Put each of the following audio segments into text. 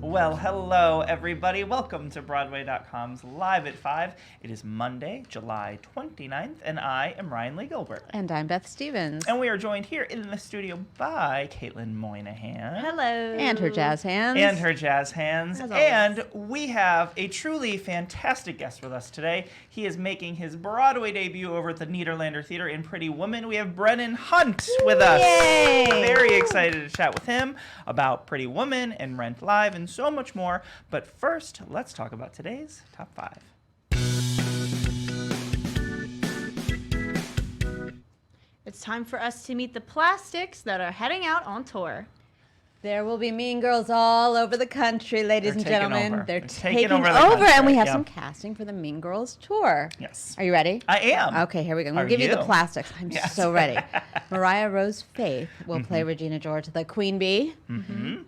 Well, hello, everybody. Welcome to Broadway.com's Live at 5. It is Monday, July 29th, and I am Ryan Lee Gilbert. And I'm Beth Stevens. And we are joined here in the studio by Caitlin Moynihan. Hello. And her jazz hands. And we have a truly fantastic guest with us today. He is making his Broadway debut over at the Nederlander Theater in Pretty Woman. We have Brennin Hunt with us. Yay! Very excited to chat with him about Pretty Woman and Rent Live and so much more. But first, let's talk about today's Top 5. It's time for us to meet the Plastics that are heading out on tour. There will be mean girls all over the country, ladies and gentlemen. They're taking over the over, country, and we have yeah. some casting for the Mean Girls tour. Yes. Are you ready? I am. Okay, here we go. I'm going Are to give you the you? plastics. I'm Yes. so ready. Mariah Rose Faith will play Regina George, the Queen Bee.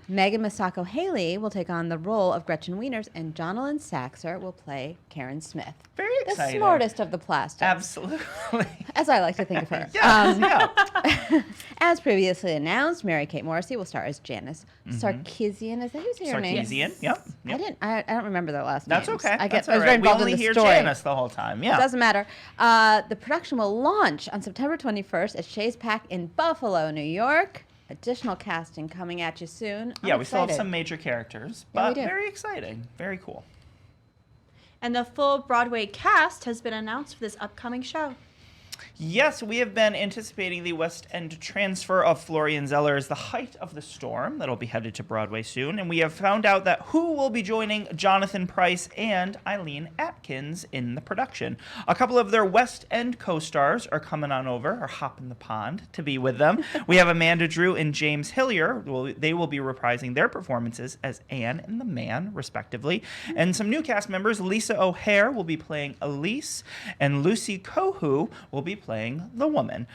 Megan Masako Haley will take on the role of Gretchen Wieners, and Jonalyn Saxer will play Karen Smith. Very The excited. smartest of the plastics. Absolutely. As I like to think of her. Yes, yeah. As previously announced, Mary-Kate Morrissey will star as Janice Sarkeesian. Is that how you say her name? Sarkeesian, yep. I don't remember their last That's names. okay. I That's was all very right. We involved only in the hear story. Janice the whole time. Yeah. Doesn't matter. The production will launch on September 21st at Shays Pack in Buffalo, New York. Additional casting coming at you soon. Yeah, we still have some major characters, Yeah, we but do. very exciting. Very cool. And the full Broadway cast has been announced for this upcoming show. Yes, we have been anticipating the West End transfer of Florian Zeller's The Height of the Storm that'll be headed to Broadway soon, and we have found out that who will be joining Jonathan Pryce and Eileen Atkins in the production. A couple of their West End co-stars are coming on over, or hopping the pond, to be with them. We have Amanda Drew and James Hillier. They will be reprising their performances as Anne and the Man, respectively. And some new cast members, Lisa O'Hare will be playing Elise, and Lucy Kohu will be playing the woman.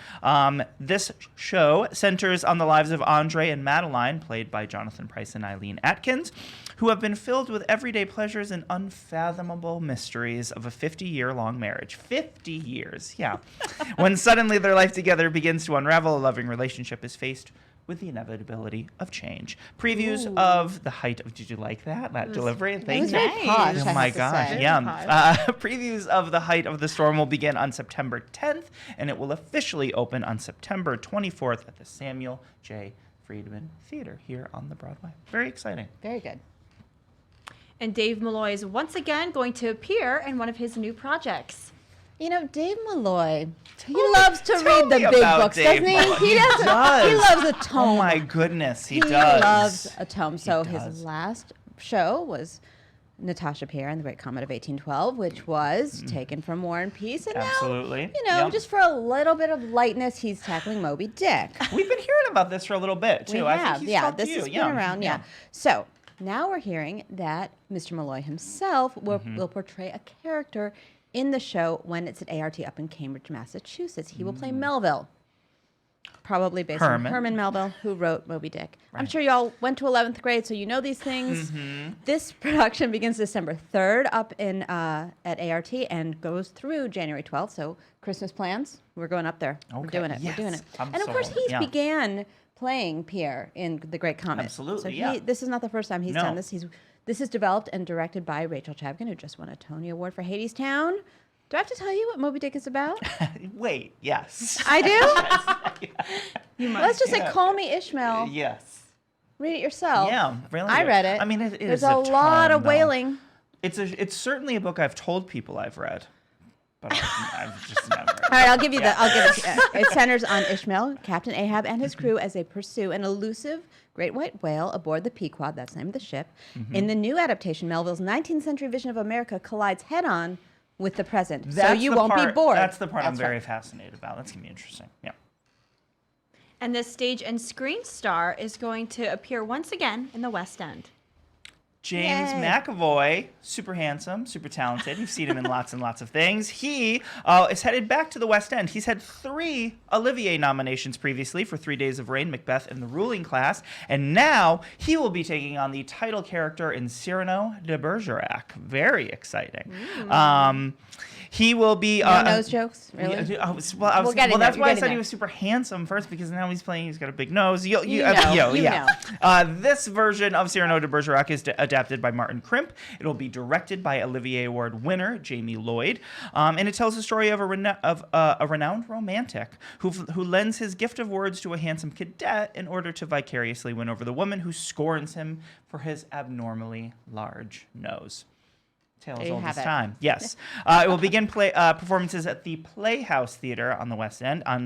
This show centers on the lives of Andre and Madeline, played by Jonathan Pryce and Eileen Atkins, who have been filled with everyday pleasures and unfathomable mysteries of a 50-year-long marriage. 50 years, yeah. When suddenly their life together begins to unravel, a loving relationship is faced with the inevitability of change. Previews of The Height of... Did you like that delivery? It Thank was you. very posh, Oh I my have to gosh, say. yeah. Previews of The Height of the Storm will begin on September 10th, and it will officially open on September 24th at the Samuel J. Friedman Theater here on the Broadway. Very exciting. Very good. And Dave Malloy is once again going to appear in one of his new projects. You know, Dave Malloy, he loves to Tell read the me big about books, Dave doesn't he? Malloy. He He does. He loves a tome. Oh my goodness, he He does. loves a tome. So does. his last show was Natasha Pierre and the Great Comet of 1812, which was taken from War and Peace. And Absolutely. now, you know, Yep. just for a little bit of lightness, he's tackling Moby Dick. We've been hearing about this for a little bit, too. We I have, think he's yeah. talked This to you. has been around, yeah. So now we're hearing that Mr. Malloy himself will portray a character in the show when it's at ART up in Cambridge, Massachusetts. He will play Melville, probably based on Herman Melville, who wrote Moby Dick. I'm sure you all went to 11th grade, so you know these things. This production begins December 3rd up in at ART and goes through January 12th. So Christmas plans, we're going up there. We're Okay. doing it. Yes. We're doing it. I'm And of course, sold. he's Yeah. began playing Pierre in The Great Comet. Absolutely, So yeah. this is not the first time he's No. done this. This is developed and directed by Rachel Chavkin, who just won a Tony Award for Hadestown. Do I have to tell you what Moby Dick is about? Wait, yes. I do? Let's just say, Yeah. Call Me Ishmael. Yes. Read it yourself. Yeah, really. I read it. I mean, it is There's a lot tome, of though. wailing. It's certainly a book I've told people I've read, but I've just never. All right, I'll give you it. It centers on Ishmael, Captain Ahab, and his crew as they pursue an elusive great white whale aboard the Pequod, that's the name of the ship. In the new adaptation, Melville's 19th century vision of America collides head-on with the present, so you won't be bored. That's the part I'm That's very right. fascinated about. That's gonna be interesting. Yeah. And this stage and screen star is going to appear once again in the West End. James Yay. McAvoy, super handsome, super talented. You've seen him in lots and lots of things. He is headed back to the West End. He's had 3 Olivier nominations previously for 3 Days of Rain, Macbeth, and The Ruling Class. And now he will be taking on the title character in Cyrano de Bergerac. Very exciting. He will be No nose jokes, really? Well, getting that's there, why I you're said getting he was super handsome first, because now he's playing. He's got a big nose. You know. This version of Cyrano de Bergerac is adapted by Martin Crimp. It'll be directed by Olivier Award winner Jamie Lloyd, and it tells the story of a renowned romantic who lends his gift of words to a handsome cadet in order to vicariously win over the woman who scorns him for his abnormally large nose. Tale as old as time. Yes. It will begin performances at the Playhouse Theater on the West End on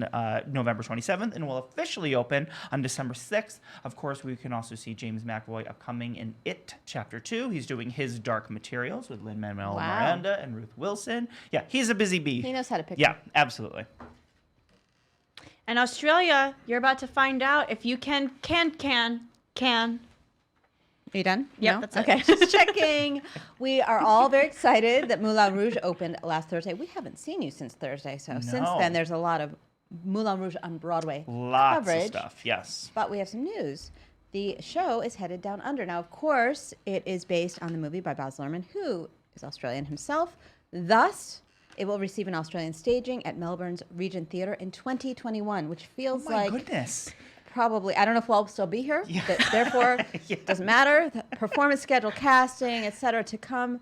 November 27th and will officially open on December 6th. Of course, we can also see James McAvoy upcoming in It Chapter 2. He's doing his Dark Materials with Lin-Manuel Miranda and Ruth Wilson. Yeah, he's a busy bee. He knows how to pick. Yeah, absolutely. And Australia, you're about to find out if you can. Are you done? Yep, No? that's it. Okay, just checking. We are all very excited that Moulin Rouge opened last Thursday. We haven't seen you since Thursday, so since then there's a lot of Moulin Rouge on Broadway coverage. Of stuff, yes. But we have some news. The show is headed down under. Now, of course, it is based on the movie by Baz Luhrmann, who is Australian himself. Thus, it will receive an Australian staging at Melbourne's Regent Theatre in 2021, which feels like... goodness. Probably, I don't know if we'll still be here. Yeah. Therefore, doesn't matter. The performance schedule, casting, etc. to come.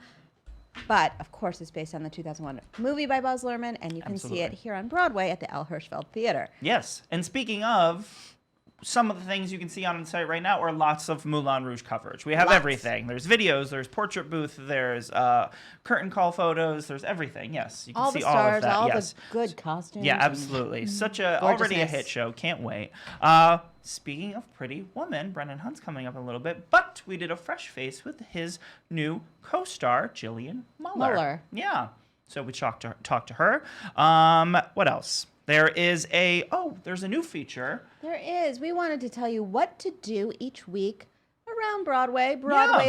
But of course, it's based on the 2001 movie by Baz Luhrmann, and you can see it here on Broadway at the L. Hirschfeld Theater. Yes, and speaking of, some of the things you can see on the site right now are lots of Moulin Rouge coverage. We have everything. There's videos, there's portrait booth, there's curtain call photos, there's everything. Yes, you can all see the all stars, of that. all Yes. the good costumes. Yeah, absolutely. Such a already a hit show. Can't wait. Speaking of Pretty Woman, Brennin Hunt's coming up in a little bit, but we did a fresh face with his new co-star, Jillian Muller. Yeah. So we talked to her. What else? There's a new feature. There is. We wanted to tell you what to do each week around Broadway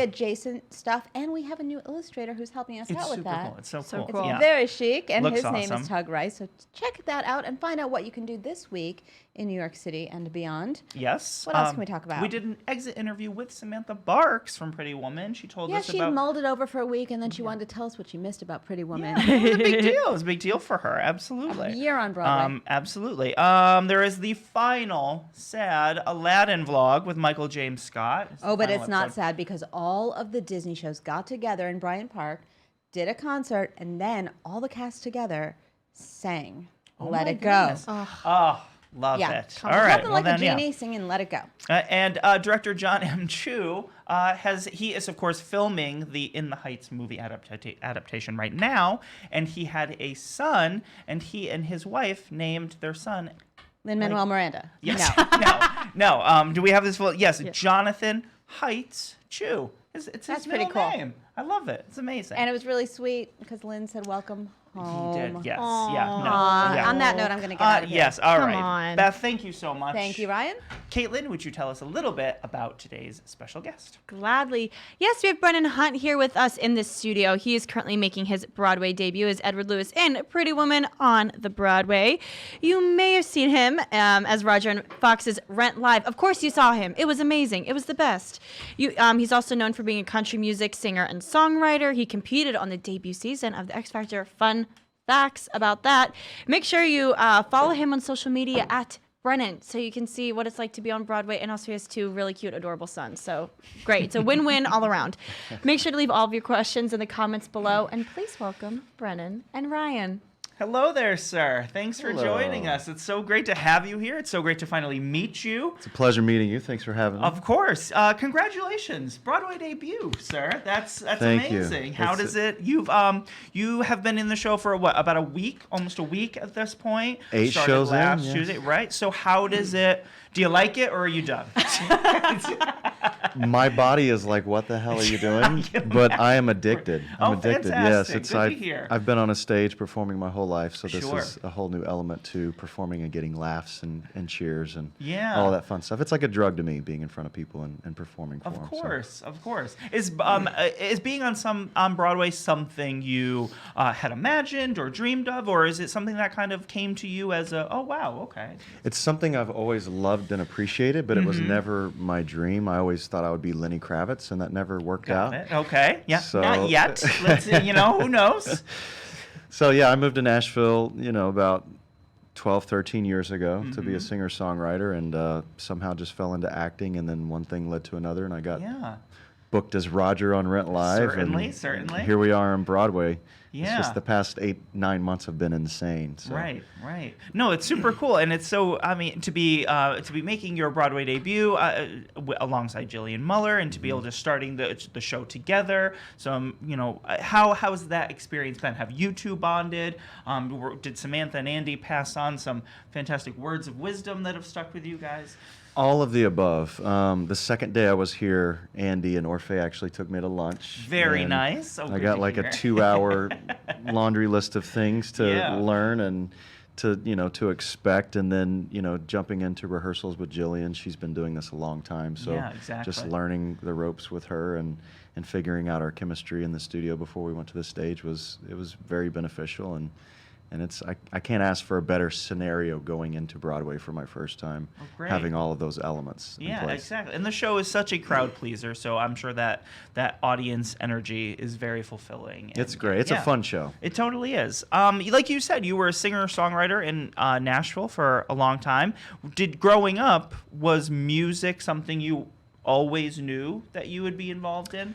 adjacent stuff, and we have a new illustrator who's helping us out with that. Cool. It's so So cool. cool. Yeah. Very chic, and Looks his name awesome. is Tug Rice. So check that out and find out what you can do this week in New York City and beyond. Yes. What else can we talk about? We did an exit interview with Samantha Barks from Pretty Woman. She told us she about... mulled it over for a week, and then she wanted to tell us what she missed about Pretty Woman. Yeah, it was a big deal. It was a big deal for her. Absolutely. A year on Broadway. Absolutely. There is the final sad Aladdin vlog with Michael James Scott. Oh, but it's not sad because all of the Disney shows got together in Bryant Park, did a concert, and then all the cast together sang Let It Go. Oh, love it. All right. Nothing like a genie singing Let It Go. And director John M. Chu he is, of course, filming the In the Heights movie adaptation right now, and he had a son, and he and his wife named their son Lin-Manuel Miranda. Yes. No. Do we have this full? Yes. Yeah. Jonathan Heights Chu. It's his That's middle pretty cool. name. I love it. It's amazing. And it was really sweet because Lynn said welcome home. He did. Yes. Aww. Yeah. No. Yeah. On that note, I'm going to get out of here. Yes. All Come right. on. Beth, thank you so much. Thank you, Ryan. Caitlin, would you tell us a little bit about today's special guest? Gladly. Yes, we have Brennin Hunt here with us in the studio. He is currently making his Broadway debut as Edward Lewis in Pretty Woman on the Broadway. You may have seen him as Roger in Fox's Rent Live. Of course you saw him. It was amazing. It was the best. He's also known for being a country music singer and songwriter. He competed on the debut season of the X Factor. Fun facts about that. Make sure you follow him on social media at Brennan, so you can see what it's like to be on Broadway, and also he has two really cute, adorable sons. So great. It's a win-win all around. Make sure to leave all of your questions in the comments below, and please welcome Brennan and Ryan. Hello there, sir. Thanks for joining us. It's so great to have you here. It's so great to finally meet you. It's a pleasure meeting you. Thanks for having me. Of course. Congratulations. Broadway debut, sir. That's Thank amazing. you. How does it you have been in the show for about a week, almost a week at this point. 8 Started shows last in, yes. Tuesday, right? So how does it do you like it or are you done? My body is like, what the hell are you doing? But I am addicted. I'm addicted. Fantastic. Yes, Good to hear. I've been on a stage performing my whole life, so this Sure. is a whole new element to performing and getting laughs and cheers and Yeah. all that fun stuff. It's like a drug to me, being in front of people and performing for them. Of course. Is being on Broadway something you had imagined or dreamed of, or is it something that kind of came to you as a, oh wow, okay? It's something I've always loved and appreciated, but it was never my dream. I always thought I would be Lenny Kravitz, and that never worked out. Got it. Okay. Yeah. So- Not yet. Let's who knows? So yeah, I moved to Nashville, about 12, 13 years ago to be a singer-songwriter, and somehow just fell into acting, and then one thing led to another, and I got booked as Roger on Rent Live. Certainly. And here we are on Broadway. Yeah. It's just the past 8-9 months have been insane. So. Right. No, it's super cool, and it's so. I mean, to be making your Broadway debut alongside Jillian Muller, and to be able to starting the show together. So, how has that experience been? Have you two bonded? Did Samantha and Andy pass on some fantastic words of wisdom that have stuck with you guys? All of the above. The second day I was here, Andy and Orphe actually took me to lunch. Very nice. I got like a 2-hour laundry list of things to learn and to expect, and then jumping into rehearsals with Jillian. She's been doing this a long time, so just learning the ropes with her and figuring out our chemistry in the studio before we went to the stage was very beneficial, and I can't ask for a better scenario going into Broadway for my first time, having all of those elements in place. Exactly. And the show is such a crowd pleaser, so I'm sure that audience energy is very fulfilling. It's great. It's a fun show. It totally is. Like you said, you were a singer-songwriter in Nashville for a long time. Growing up, was music something you always knew that you would be involved in?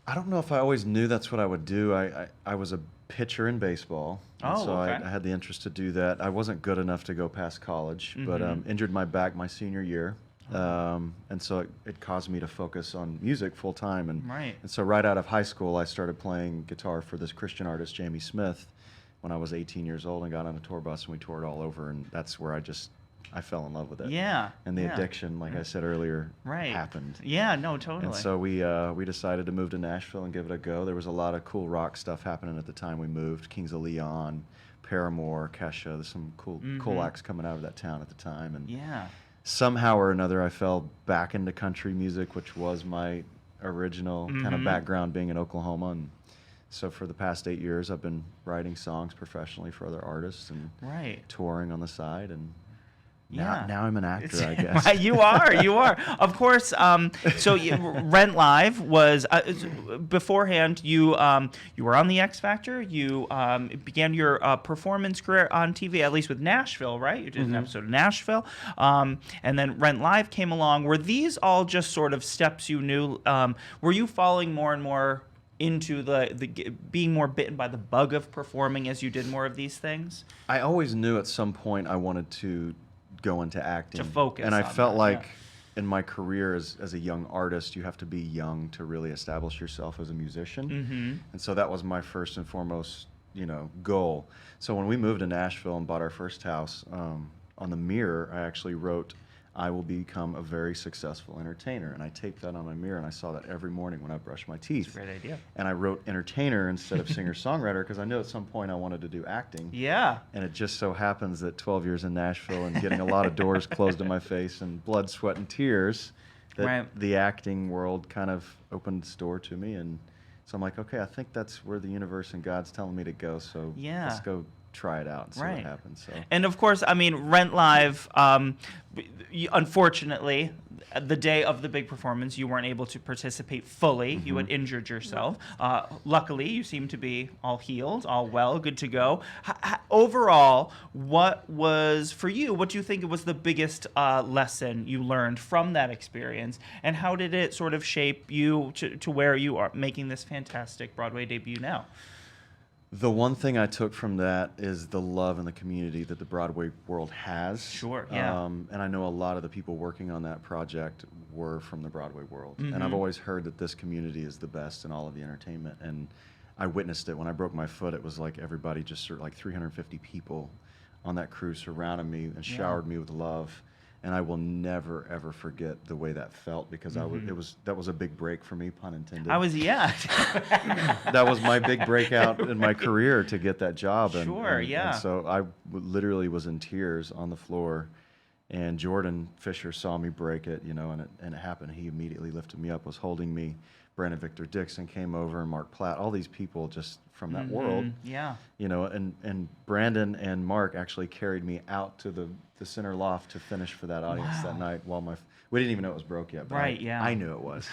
I don't know if I always knew that's what I would do. I was a pitcher in baseball. I had the interest to do that. I wasn't good enough to go past college, but injured my back my senior year. And so it caused me to focus on music full time. And so right out of high school, I started playing guitar for this Christian artist, Jamie Smith, when I was 18 years old, and got on a tour bus, and we toured all over. And that's where I fell in love with it. Yeah. And the addiction, like I said earlier, happened. Yeah, no, totally. And so we decided to move to Nashville and give it a go. There was a lot of cool rock stuff happening at the time we moved. Kings of Leon, Paramore, Kesha. There's some cool acts coming out of that town at the time. And somehow or another, I fell back into country music, which was my original kind of background, being in Oklahoma. And so for the past 8 years, I've been writing songs professionally for other artists and touring on the side. And now I'm an actor, I guess. You are. Of course. So Rent Live was beforehand. You were on the X Factor. You began your performance career on TV, at least with Nashville, right? You did an episode of Nashville, and then Rent Live came along. Were these all just sort of steps you knew? Were you falling more and more into the being more bitten by the bug of performing as you did more of these things? I always knew at some point I wanted to go into acting, to focus, and I felt like in my career as a young artist, you have to be young to really establish yourself as a musician, and so that was my first and foremost goal. So when we moved to Nashville and bought our first house, on the mirror I actually wrote, "I will become a very successful entertainer," and I taped that on my mirror, and I saw that every morning when I brushed my teeth. That's a great idea. And I wrote entertainer instead of singer-songwriter because I knew at some point I wanted to do acting. Yeah. And it just so happens that 12 years in Nashville and getting a lot of doors closed in my face and blood, sweat, and tears, that the acting world kind of opened its door to me. And so I'm like, okay, I think that's where the universe and God's telling me to go, so let's go try it out and see what happens. So. And of course, I mean, Rent Live, unfortunately, the day of the big performance, you weren't able to participate fully. You had injured yourself. Luckily, you seem to be all healed, all well, good to go. Overall, what was, for you, what do you think was the biggest lesson you learned from that experience? And how did it sort of shape you to where you are making this fantastic Broadway debut now? The one thing I took from that is the love and the community that the Broadway world has. Sure, yeah. And I know a lot of the people working on that project were from the Broadway world. And I've always heard that this community is the best in all of the entertainment. And I witnessed it when I broke my foot. It was like everybody, just sort of like 350 people on that crew surrounded me and showered me with love. And I will never ever forget the way that felt, because that was a big break for me, pun intended. That was my big breakout in my career, to get that job. And so I literally was in tears on the floor, And Jordan Fisher saw me break it, you know, and it happened. He immediately lifted me up, was holding me. Brandon Victor Dixon came over, and Mark Platt, all these people just from that world. Yeah. You know, and Brandon and Mark actually carried me out to the center loft to finish for that audience that night while we didn't even know it was broke yet. But I knew it was.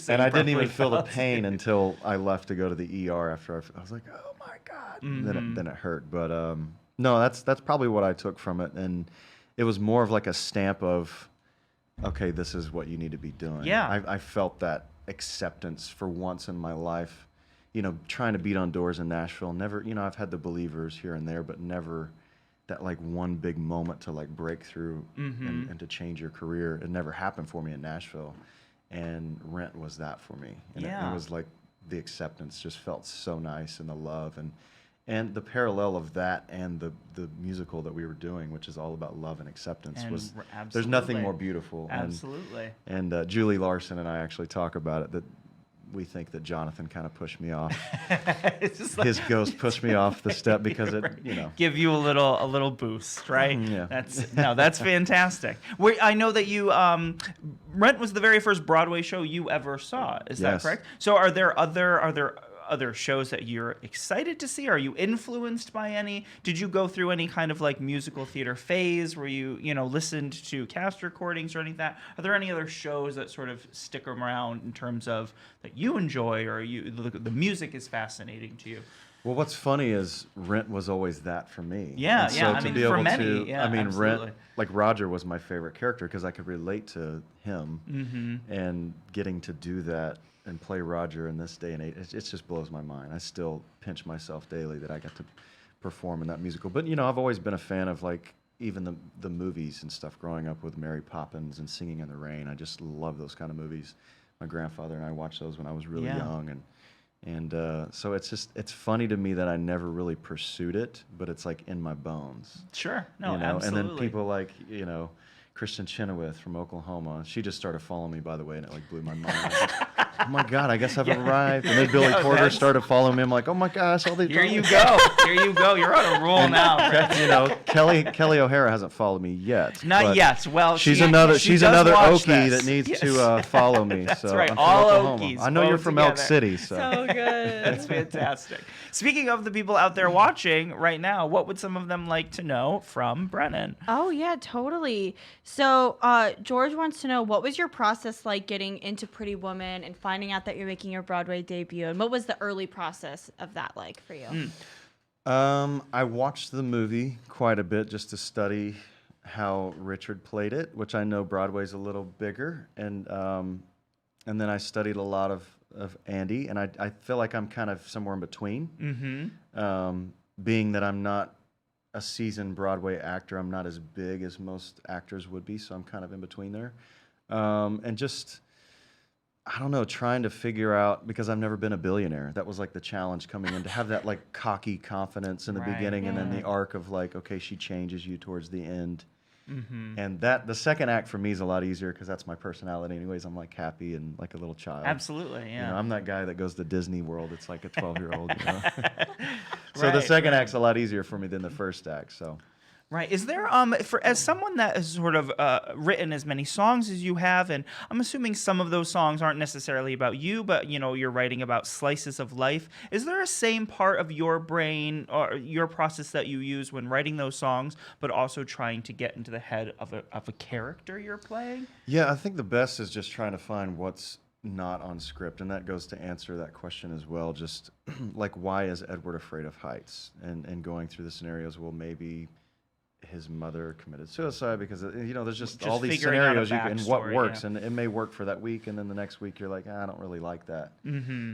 And I didn't even feel the pain until I left to go to the ER after I was like, oh my God. Then it hurt. But no, that's probably what I took from it. And it was more of like a stamp of, okay, this is what you need to be doing. Yeah. I felt that acceptance for once in my life, you know, trying to beat on doors in Nashville. Never, you know, I've had the believers here and there, but never that like one big moment to like break through and to change your career. It never happened for me in Nashville. And Rent was that for me. And it was like the acceptance just felt so nice, and the love and the parallel of that and the musical that we were doing, which is all about love and acceptance, was there's nothing more beautiful. Absolutely. And Julie Larson and I actually talk about it, that we think that Jonathan kind of pushed me off. His ghost pushed me off the step because it, you know, give you a little boost, right? Yeah. That's fantastic. I know that you Rent was the very first Broadway show you ever saw. Is that correct? So are there other shows that you're excited to see? Are you influenced by any? Did you go through any kind of like musical theater phase where you listened to cast recordings or anything like that? Are there any other shows that sort of stick around in terms of that you enjoy, or the music is fascinating to you? Well, what's funny is Rent was always that for me. Yeah, and so yeah. to I mean, be for able many, to, yeah, I mean, absolutely. Rent, like Roger was my favorite character because I could relate to him, and getting to do that and play Roger in this day and age, it just blows my mind. I still pinch myself daily that I got to perform in that musical. But, you know, I've always been a fan of, like, even the movies and stuff, growing up with Mary Poppins and Singing in the Rain. I just love those kind of movies. My grandfather and I watched those when I was really young. And so it's funny to me that I never really pursued it, but it's, like, in my bones. Sure. No, you know? absolutely. And then people like, you know, Kristen Chenoweth from Oklahoma. She just started following me, by the way, and it like blew my mind. I was like, oh my God, I guess I've arrived. And then Billy Porter started following me. I'm like, oh my gosh, all these. Here you go. You're on a roll now. Right? You know, Kelly O'Hara hasn't followed me yet. Not yet. Well, she's another Okie this. that needs to follow me. That's so right. I'm All from Oklahoma. Okies. I know you're from Elk City. So good. That's fantastic. Speaking of the people out there watching right now, what would some of them like to know from Brennin? Oh, yeah, totally. So George wants to know, what was your process like getting into Pretty Woman and finding out that you're making your Broadway debut? And what was the early process of that like for you? I watched the movie quite a bit just to study how Richard played it, which I know Broadway's a little bigger. And then I studied a lot of Andy, and I feel like I'm kind of somewhere in between. Being that I'm not a seasoned Broadway actor, I'm not as big as most actors would be, so I'm kind of in between there. And just, I don't know, trying to figure out, because I've never been a billionaire. That was like the challenge coming in, to have that like cocky confidence in the beginning, and then the arc of like, okay, she changes you towards the end. And that the second act for me is a lot easier because that's my personality anyways. I'm like happy and like a little child. Absolutely, yeah. You know, I'm that guy that goes to Disney World. It's like a 12-year-old, you know. So the second act's a lot easier for me than the first act. So. Right. Is there as someone that has sort of written as many songs as you have, and I'm assuming some of those songs aren't necessarily about you, but you know, you're writing about slices of life. Is there a same part of your brain or your process that you use when writing those songs, but also trying to get into the head of a character you're playing? Yeah, I think the best is just trying to find what's not on script, and that goes to answer that question as well. Just like, why is Edward afraid of heights? And going through the scenarios, well, maybe his mother committed suicide, because you know, there's just all these scenarios and what works, and it may work for that week, and then the next week you're like, I don't really like that.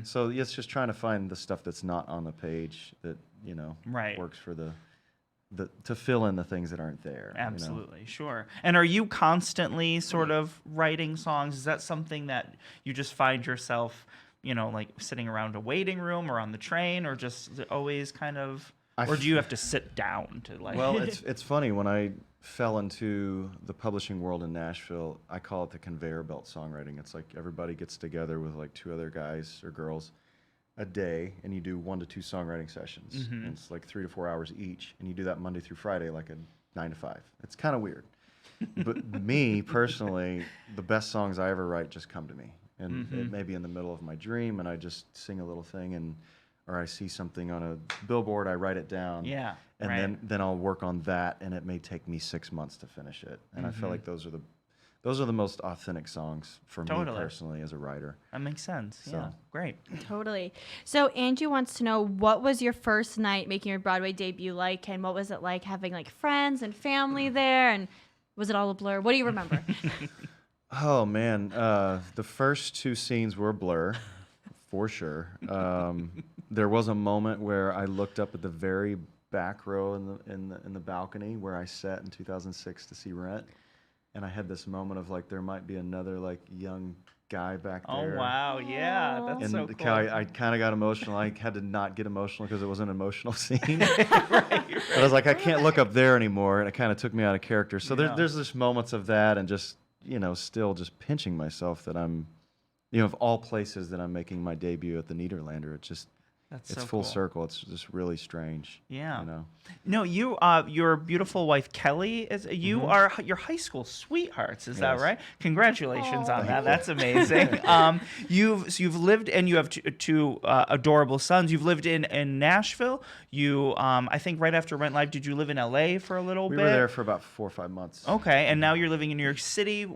So it's just trying to find the stuff that's not on the page that, you know, works for to fill in the things that aren't there. Absolutely, you know? Sure. And are you constantly sort of writing songs? Is that something that you just find yourself, you know, like sitting around a waiting room or on the train, or just always kind of? Or do you have to sit down to like? Well, it's funny. When I fell into the publishing world in Nashville, I call it the conveyor belt songwriting. It's like everybody gets together with like 2 other guys or girls a day, and you do 1 to 2 songwriting sessions. And it's like 3 to 4 hours each, and you do that Monday through Friday, like a 9 to 5. It's kind of weird. But me personally, the best songs I ever write just come to me, and it may be in the middle of my dream, and I just sing a little thing, or I see something on a billboard, I write it down, and then I'll work on that, and it may take me 6 months to finish it, and I feel like those are the most authentic songs for me personally as a writer. That makes sense. So. Yeah, great. Totally. So Angie wants to know, what was your first night making your Broadway debut like, and what was it like having like friends and family there, and was it all a blur? What do you remember? Oh man, the first 2 scenes were a blur, for sure. There was a moment where I looked up at the very back row in the balcony where I sat in 2006 to see Rent. And I had this moment of like, there might be another like young guy back there. Oh wow, yeah, that's and so cool. I kind of got emotional. I had to not get emotional because it was an emotional scene. But I was like, I can't look up there anymore, and it kind of took me out of character. So there's just moments of that, and just still just pinching myself that I'm, of all places that I'm making my debut at the Nederlander. It's so full cool. circle. It's just really strange. Yeah. No, your beautiful wife Kelly are your high school sweethearts. Is that right? Congratulations on that. That's amazing. You've lived, and you have two adorable sons. You've lived in Nashville. I think right after Rent Live, did you live in LA for a little bit? We were there for about 4 or 5 months. Okay, and now you're living in New York City.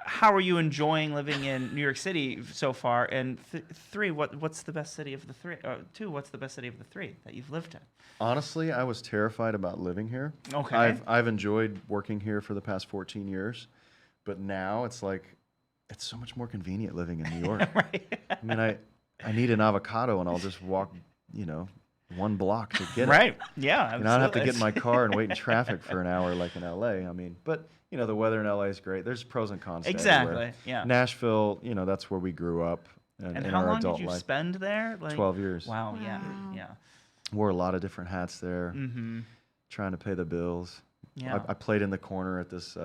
How are you enjoying living in New York City so far? And 3, what's the best city of the 3? 2, what's the best city of the 3 that you've lived in? Honestly, I was terrified about living here. Okay. I've enjoyed working here for the past 14 years, but now it's like, it's so much more convenient living in New York. Right. I mean, I need an avocado, and I'll just walk, 1 block to get it. Right. Yeah, absolutely. And I don't have to get in my car and wait in traffic for an hour like in LA. I mean, but the weather in LA is great. There's pros and cons. Exactly. Everywhere. Yeah. Nashville, that's where we grew up. And in how our long adult did you life. spend there? 12 years. Wow. Yeah. Yeah. Wore a lot of different hats there. Mm-hmm. Trying to pay the bills. Yeah. I played in the corner at this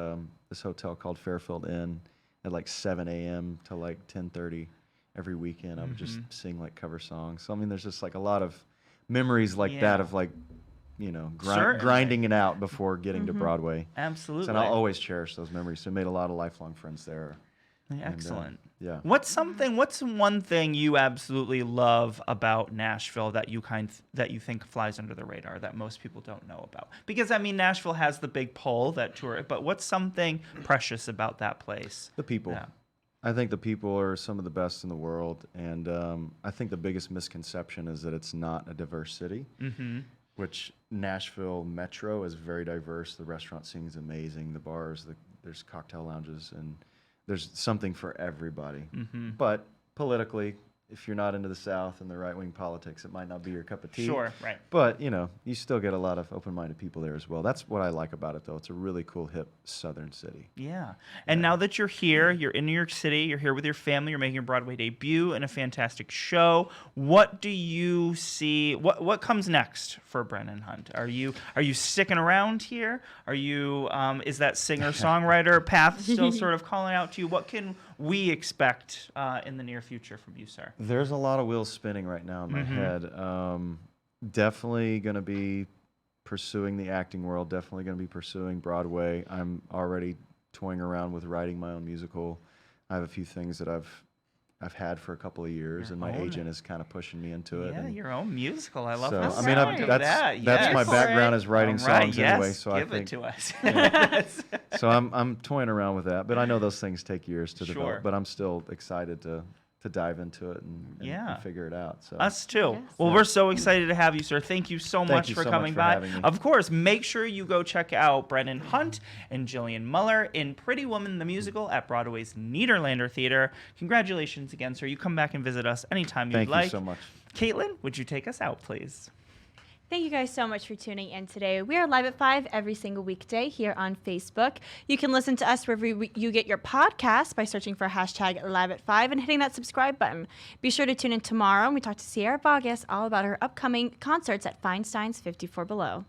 hotel called Fairfield Inn at like 7 a.m. to like 10:30 every weekend. I would just sing like cover songs. So I mean, there's just like a lot of memories like that of like, grinding it out before getting to Broadway. Absolutely. So, and I'll always cherish those memories. So I made a lot of lifelong friends there. Excellent. Yeah. What's one thing you absolutely love about Nashville that you think flies under the radar that most people don't know about? Because I mean, Nashville has the big pull that tour, but what's something precious about that place? The people. Yeah. I think the people are some of the best in the world, and I think the biggest misconception is that it's not a diverse city. Mm-hmm. Which Nashville Metro is very diverse. The restaurant scene is amazing. The bars, there's cocktail lounges, and there's something for everybody. Mm-hmm. But politically, if you're not into the South and the right-wing politics, it might not be your cup of tea. Sure, right. But, you still get a lot of open-minded people there as well. That's what I like about it, though. It's a really cool, hip southern city. Yeah. And now that you're here, you're in New York City, you're here with your family, you're making your Broadway debut in a fantastic show. What do you see? What comes next for Brennin Hunt? Are you sticking around here? Are you is that singer-songwriter path still sort of calling out to you? What can we expect in the near future from you, sir? There's a lot of wheels spinning right now in my head. Definitely going to be pursuing the acting world. Definitely going to be pursuing Broadway. I'm already toying around with writing my own musical. I have a few things that I've had for a couple of years, and my agent is kind of pushing me into it. Yeah, and your own musical. I love so, that. I mean, that's my background is writing songs anyway. So give I think it to us. So I'm toying around with that, but I know those things take years to develop. But I'm still excited to dive into it and figure it out. So us too. Yes. Well, we're so excited to have you, sir. Thank you so much for coming by. having me. Of course, make sure you go check out Brennin Hunt and Jillian Muller in Pretty Woman the Musical at Broadway's Nederlander Theater. Congratulations again, sir. You come back and visit us anytime you'd like. Thank you so much. Caitlin, would you take us out, please? Thank you guys so much for tuning in today. We are live at 5 every single weekday here on Facebook. You can listen to us wherever you get your podcasts by searching for hashtag live at 5 and hitting that subscribe button. Be sure to tune in tomorrow, and we talk to Sierra Vargas all about her upcoming concerts at Feinstein's 54 Below.